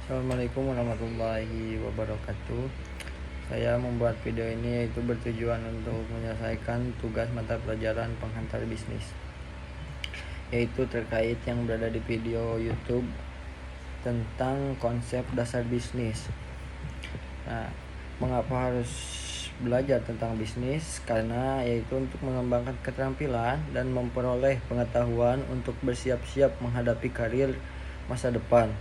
Assalamualaikum warahmatullahi wabarakatuh. Saya membuat video ini yaitu bertujuan untuk menyelesaikan tugas mata pelajaran penghantar bisnis, yaitu terkait yang berada di video YouTube tentang konsep dasar bisnis. Nah, mengapa harus belajar tentang bisnis? Karena yaitu untuk mengembangkan keterampilan dan memperoleh pengetahuan untuk bersiap-siap menghadapi karir masa depan.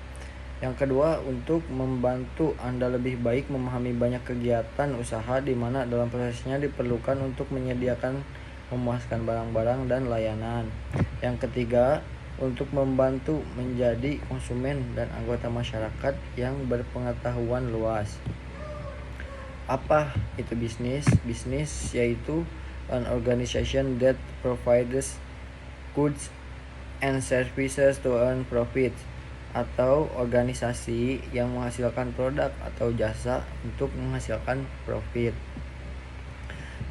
Yang kedua, untuk membantu Anda lebih baik memahami banyak kegiatan usaha di mana dalam prosesnya diperlukan untuk menyediakan memuaskan barang-barang dan layanan. Yang ketiga, untuk membantu menjadi konsumen dan anggota masyarakat yang berpengetahuan luas. Apa itu bisnis? Bisnis yaitu an organization that provides goods and services to earn profit, atau organisasi yang menghasilkan produk atau jasa untuk menghasilkan profit.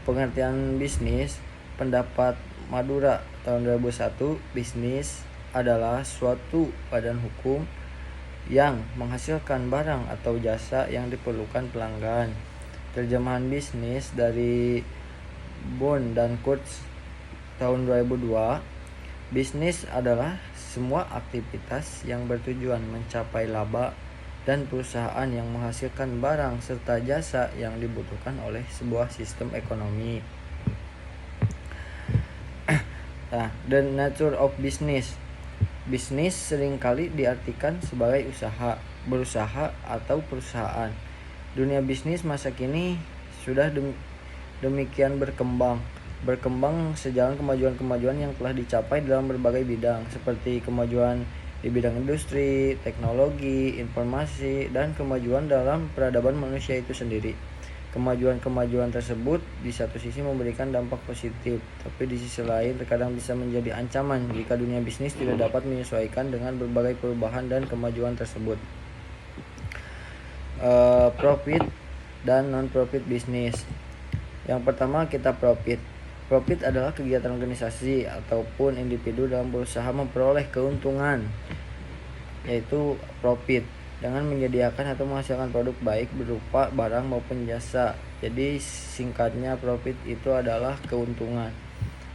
Pengertian bisnis, pendapat Madura tahun 2001, bisnis adalah suatu badan hukum yang menghasilkan barang atau jasa yang diperlukan pelanggan. Terjemahan bisnis dari Bond dan Kurtz tahun 2002, bisnis adalah semua aktivitas yang bertujuan mencapai laba dan perusahaan yang menghasilkan barang serta jasa yang dibutuhkan oleh sebuah sistem ekonomi. The nature of business. Bisnis seringkali diartikan sebagai usaha, berusaha, atau perusahaan. Dunia bisnis masa kini sudah demikian berkembang sejalan kemajuan-kemajuan yang telah dicapai dalam berbagai bidang, seperti kemajuan di bidang industri, teknologi, informasi, dan kemajuan dalam peradaban manusia itu sendiri. Kemajuan-kemajuan tersebut di satu sisi memberikan dampak positif, tapi di sisi lain terkadang bisa menjadi ancaman jika dunia bisnis tidak dapat menyesuaikan dengan berbagai perubahan dan kemajuan tersebut. Profit dan non-profit bisnis. Yang pertama, kita profit. Profit adalah kegiatan organisasi ataupun individu dalam berusaha memperoleh keuntungan, yaitu profit, dengan menyediakan atau menghasilkan produk baik berupa barang maupun jasa. Jadi singkatnya, profit itu adalah keuntungan.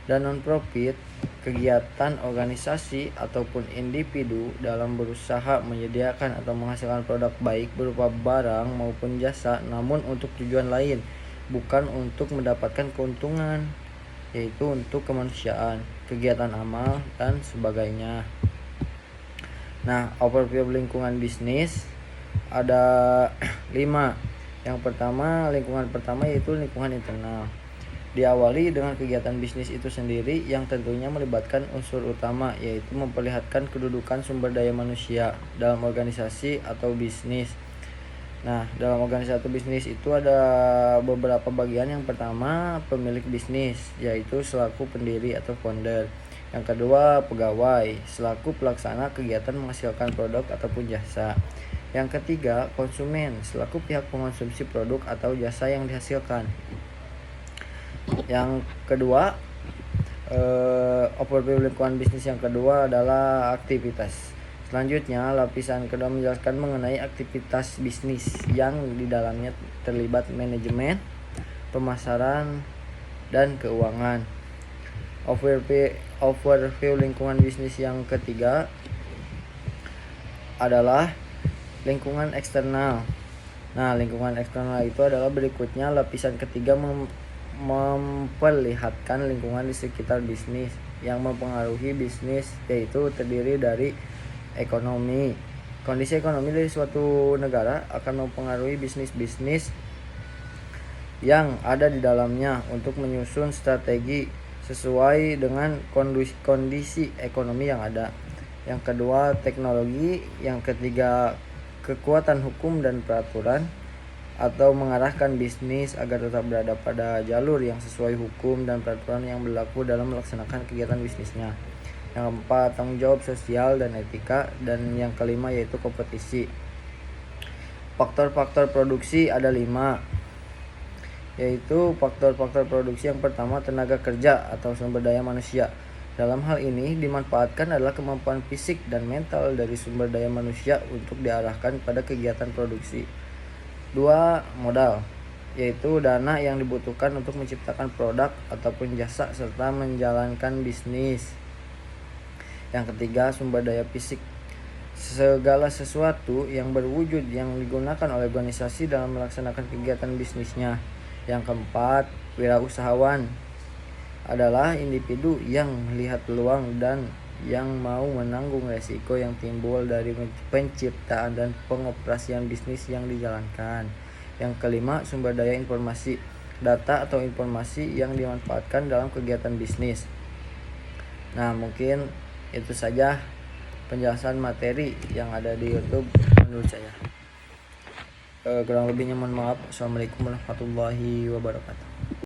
Dan non-profit, kegiatan organisasi ataupun individu dalam berusaha menyediakan atau menghasilkan produk baik berupa barang maupun jasa, namun untuk tujuan lain, bukan untuk mendapatkan keuntungan, yaitu untuk kemanusiaan, kegiatan amal, dan sebagainya. Nah, overview lingkungan bisnis ada 5. Yang pertama, lingkungan pertama yaitu lingkungan internal. Diawali dengan kegiatan bisnis itu sendiri yang tentunya melibatkan unsur utama, yaitu memperlihatkan kedudukan sumber daya manusia dalam organisasi atau bisnis. Nah, dalam organisasi bisnis itu ada beberapa bagian. Yang pertama, pemilik bisnis, yaitu selaku pendiri atau founder. Yang kedua, pegawai, selaku pelaksana kegiatan menghasilkan produk ataupun jasa. Yang ketiga, konsumen, selaku pihak pengonsumsi produk atau jasa yang dihasilkan. Yang kedua, overview lingkungan bisnis yang kedua adalah aktivitas. Selanjutnya, lapisan kedua menjelaskan mengenai aktivitas bisnis yang di dalamnya terlibat manajemen, pemasaran, dan keuangan. Overview lingkungan bisnis yang ketiga adalah lingkungan eksternal. Nah, lingkungan eksternal itu adalah berikutnya. Lapisan ketiga memperlihatkan lingkungan di sekitar bisnis yang mempengaruhi bisnis, yaitu terdiri dari ekonomi. Kondisi ekonomi dari suatu negara akan mempengaruhi bisnis-bisnis yang ada di dalamnya untuk menyusun strategi sesuai dengan kondisi ekonomi yang ada. Yang kedua, teknologi. Yang ketiga, kekuatan hukum dan peraturan atau mengarahkan bisnis agar tetap berada pada jalur yang sesuai hukum dan peraturan yang berlaku dalam melaksanakan kegiatan bisnisnya. Yang keempat, tanggung jawab sosial dan etika. Dan yang kelima yaitu kompetisi. Faktor-faktor produksi ada 5, yaitu faktor-faktor produksi. Yang pertama, tenaga kerja atau sumber daya manusia. Dalam hal ini dimanfaatkan adalah kemampuan fisik dan mental dari sumber daya manusia untuk diarahkan pada kegiatan produksi. 2. Modal, yaitu dana yang dibutuhkan untuk menciptakan produk ataupun jasa serta menjalankan bisnis. Yang ketiga, sumber daya fisik, segala sesuatu yang berwujud yang digunakan oleh organisasi dalam melaksanakan kegiatan bisnisnya. Yang keempat, wirausahawan adalah individu yang melihat peluang dan yang mau menanggung resiko yang timbul dari penciptaan dan pengoperasian bisnis yang dijalankan. Yang kelima, sumber daya informasi, data atau informasi yang dimanfaatkan dalam kegiatan bisnis. Nah, mungkin itu saja penjelasan materi yang ada di YouTube menurut saya. Kurang lebihnya mohon maaf. Assalamualaikum warahmatullahi wabarakatuh.